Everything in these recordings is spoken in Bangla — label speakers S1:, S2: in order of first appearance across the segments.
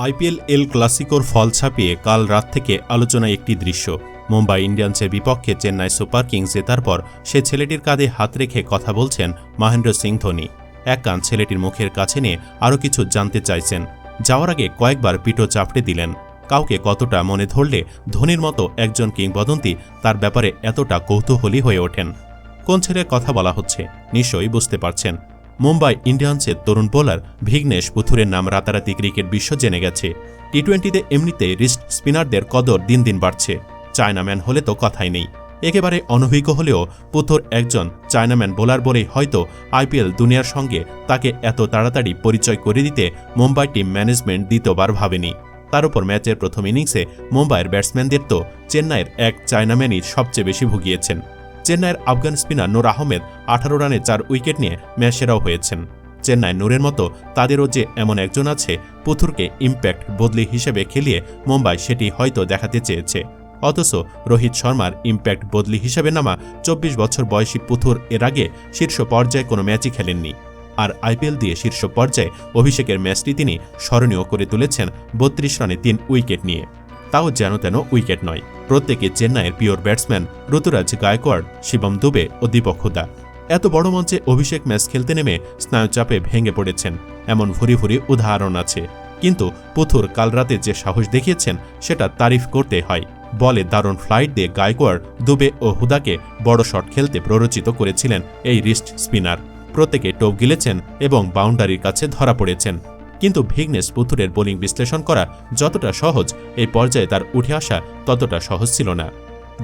S1: আইপিএল এল ক্লাসিকোর ফল ছাপিয়ে কাল রাত থেকে আলোচনায় একটি দৃশ্য। মুম্বাই ইন্ডিয়ান্সের বিপক্ষে চেন্নাই সুপার কিংস জেতার পর সে ছেলেটির কাঁধে হাত রেখে কথা বলছেন মহেন্দ্র সিং ধোনি। এক কান ছেলেটির মুখের কাছে নিয়ে আরও কিছু জানতে চাইছেন। যাওয়ার আগে কয়েকবার পিঠো চাপড়ে দিলেন। কাউকে কতটা মনে ধরলে ধোনির মতো একজন কিংবদন্তি তার ব্যাপারে এতটা কৌতূহলী হয়ে ওঠেন। কোন ছেলের কথা বলা হচ্ছে নিশ্চয়ই বুঝতে পারছেন। মুম্বাই ইন্ডিয়ান্সের তরুণ বোলার ভিঘ্নেশ পুথুরের নাম রাতারাতি ক্রিকেট বিশ্ব জেনে গেছে। টি-20তে এমনিতে রিস্ট স্পিনারদের কদর দিন দিন বাড়ছে। চায়নাম্যান হলে তো কথাই নেই। একেবারে অনভিজ্ঞ হলেও পুথুর একজন চায়নাম্যান বোলার বলেই হয়তো আইপিএল দুনিয়ার সঙ্গে তাকে এত তাড়াতাড়ি পরিচয় করে দিতে মুম্বাই টিম ম্যানেজমেন্ট দ্বিতীয়বার ভাবেনি। তার উপর ম্যাচের প্রথম ইনিংসে মুম্বাইয়ের ব্যাটসম্যানদের তো চেন্নাইয়ের এক চায়নাম্যানই সবচেয়ে বেশি ভুগিয়েছেন। চেন্নাইয়ের আফগান স্পিনার নূর আহমেদ 18 রানে 4 উইকেট নিয়ে ম্যাচ সেরাও হয়েছেন। চেন্নাই নূরের মতো তাদেরও যে এমন একজন আছে পুথুরকে ইম্প্যাক্ট বদলি হিসেবে খেলিয়ে মুম্বাই সেটি হয়তো দেখাতে চেয়েছে। অথচ রোহিত শর্মার ইম্প্যাক্ট বদলি হিসেবে নামা 24 বছর বয়সী পুথুর এর আগে শীর্ষ পর্যায়ে কোনো ম্যাচই খেলেননি। আর আইপিএল দিয়ে শীর্ষ পর্যায়ে অভিষেকের ম্যাচটি তিনি স্মরণীয় করে তুলেছেন 32 রানে 3 উইকেট নিয়ে। তাও যেন তেন উইকেট নয়, প্রত্যেকে চেন্নাইয়ের পিওর ব্যাটসম্যান ঋতুরাজ গায়কোয়াড়, শিবম দুবে ও দীপক হুডা। এত বড় মঞ্চে অভিষেক ম্যাচ খেলতে নেমে স্নায়ুচাপে ভেঙে পড়েছেন এমন ভুরি ভুরি উদাহরণ আছে। কিন্তু পুথুর কাল রাতে যে সাহস দেখিয়েছেন সেটা তারিফ করতে হয়। বলে দারুণ ফ্লাইট দিয়ে গায়কোয়াড়, দুবে ও হুদাকে বড় শট খেলতে প্ররোচিত করেছিলেন এই রিস্ট স্পিনার। প্রত্যেকে টোপ গিলেছেন এবং বাউন্ডারির কাছে ধরা পড়েছেন। কিন্তু ভিঘ্নেশ পুথুরের বোলিং বিশ্লেষণ করা যতটা সহজ, এই পর্যায়ে তার উঠে আসা ততটা সহজ ছিল না।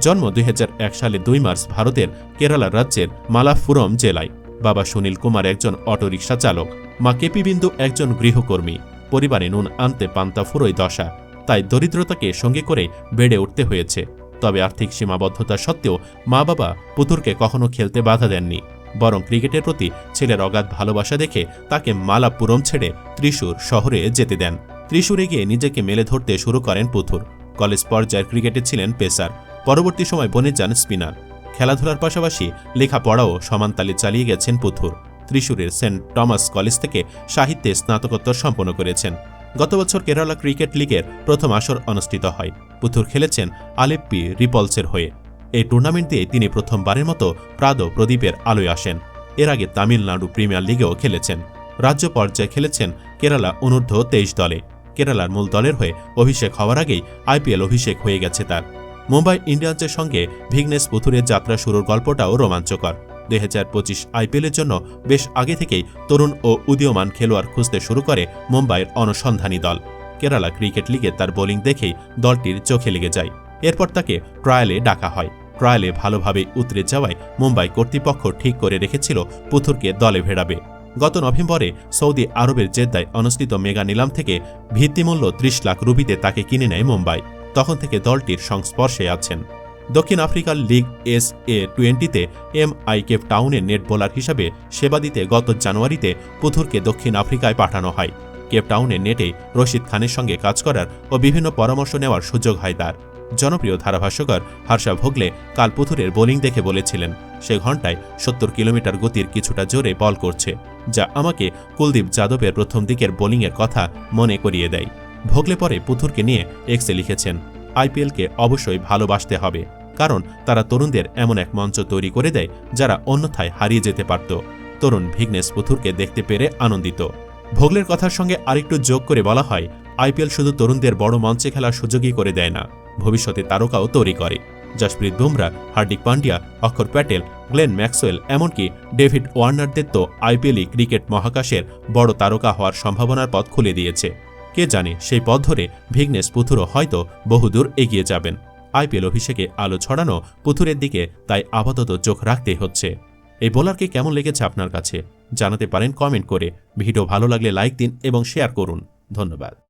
S1: জন্ম 2001 সালে 2 মার্চ ভারতের কেরালা রাজ্যের মালাপ্পুরম জেলায়। বাবা সুনীল কুমার একজন অটোরিকশা চালক, মা কেপি বিন্দু একজন গৃহকর্মী। পরিবারে নুন আনতে পান্তা ফুরোয় দশা, তাই দরিদ্রতাকে সঙ্গে করে বেড়ে উঠতে হয়েছে। তবে আর্থিক সীমাবদ্ধতা সত্ত্বেও মা বাবা পুথুরকে কখনো খেলতে বাধা দেননি, বরং ক্রিকেটের প্রতি ছেলের অগাধ ভালোবাসা দেখে তাকে মালাপ্পুরম ছেড়ে ত্রিশূর শহরে যেতে দেন। ত্রিশূরে গিয়ে নিজেকে মেলে ধরতে শুরু করেন পুথুর। কলেজ পর্যায়ের ক্রিকেটে ছিলেন পেসার, পরবর্তী সময় বনে যান স্পিনার। খেলাধুলার পাশাপাশি লেখাপড়াও সমানতালে চালিয়ে গেছেন পুথুর। ত্রিশূরের সেন্ট টমাস কলেজ থেকে সাহিত্যে স্নাতকোত্তর সম্পন্ন করেছেন। গত বছর কেরালা ক্রিকেট লিগের প্রথম আসর অনুষ্ঠিত হয়। পুথুর খেলেছেন আলেপ্পি রিপলসের হয়ে। এই টুর্নামেন্ট দিয়ে তিনি প্রথমবারের মতো প্রাদো প্রদীপের আলোয় আসেন। এর আগে তামিলনাড়ু প্রিমিয়ার লিগেও খেলেছেন। রাজ্য পর্যায়ে খেলেছেন কেরালা অনূর্ধ্ব 23 দলে। কেরালার মূল দলের হয়ে অভিষেক হওয়ার আগেই আইপিএল অভিষেক হয়ে গেছে তার। মুম্বাই ইন্ডিয়ান্সের সঙ্গে ভিঘ্নেশ পুথুরের যাত্রা শুরুর গল্পটাও রোমাঞ্চকর। 2025 আইপিএলের জন্য বেশ আগে থেকেই তরুণ ও উদীয়মান খেলোয়াড় খুঁজতে শুরু করে মুম্বাইয়ের অনুসন্ধানী দল। কেরালা ক্রিকেট লিগে তার বোলিং দেখেই দলটির চোখে লেগে যায়। এরপর তাকে ট্রায়ালে ডাকা হয়। ট্রায়ালে ভালোভাবে উতরে যাওয়ায় মুম্বাই কর্তৃপক্ষ ঠিক করে রেখেছিল পুথুরকে দলে ভেড়াবে। গত নভেম্বরে সৌদি আরবের জেদ্দায় অনুষ্ঠিত মেগা নিলাম থেকে ভিত্তিমূল্য 30 লাখ রুপিতে তাকে কিনে নেয় মুম্বাই। তখন থেকে দলটির সংস্পর্শে আছেন। দক্ষিণ আফ্রিকার লিগ SA-20তে MI কেপ টাউনের নেট বোলার হিসাবে সেবা দিতে গত জানুয়ারিতে পুথুরকে দক্ষিণ আফ্রিকায় পাঠানো হয়। কেপ টাউনের নেটে রশিদ খানের সঙ্গে কাজ করার ও বিভিন্ন পরামর্শ নেওয়ার সুযোগ হয় তার। জনপ্রিয় ধারাভাষ্যকার হর্ষা ভোগলে কাল পুথুরের বোলিং দেখে বলেছিলেন, সে ঘন্টায় 70 কিলোমিটার গতির কিছুটা জোরে বল করছে, যা আমাকে কুলদীপ যাদবের প্রথম দিকের বোলিংয়ের কথা মনে করিয়ে দেয়। ভোগলে পরে পুথুরকে নিয়ে এক্সে লিখেছেন, আইপিএলকে অবশ্যই ভালোবাসতে হবে, কারণ তারা তরুণদের এমন এক মঞ্চ তৈরি করে দেয় যারা অন্যথায় হারিয়ে যেতে পারত। তরুণ ভিঘ্নেশ পুথুরকে দেখতে পেরে আনন্দিত। ভোগলের কথার সঙ্গে আরেকটু যোগ করে বলা হয়, আইপিএল শুধু তরুণদের বড় মঞ্চে খেলার সুযোগই করে দেয় না, ভবিষ্যতে তারকাও তৈরি করে। জসপ্রীত বুমরা, হার্দিক পান্ডিয়া, অক্ষর প্যাটেল, গ্লেন ম্যাক্সওয়েল, এমনকি ডেভিড ওয়ার্নারদের তো আইপিএলই ক্রিকেট মহাকাশের বড় তারকা হওয়ার সম্ভাবনার পথ খুলে দিয়েছে। কে জানে সেই পথ ধরে ভিঘ্নেশ পুথুরও হয়তো বহুদূর এগিয়ে যাবেন। আইপিএল অভিষেকে আলো ছড়ানো পুথুরের দিকে তাই আপাতত চোখ রাখতেই হচ্ছে। এই বোলারকে কেমন লেগেছে আপনার কাছে জানাতে পারেন কমেন্ট করে। ভিডিও ভালো লাগলে লাইক দিন এবং শেয়ার করুন। ধন্যবাদ।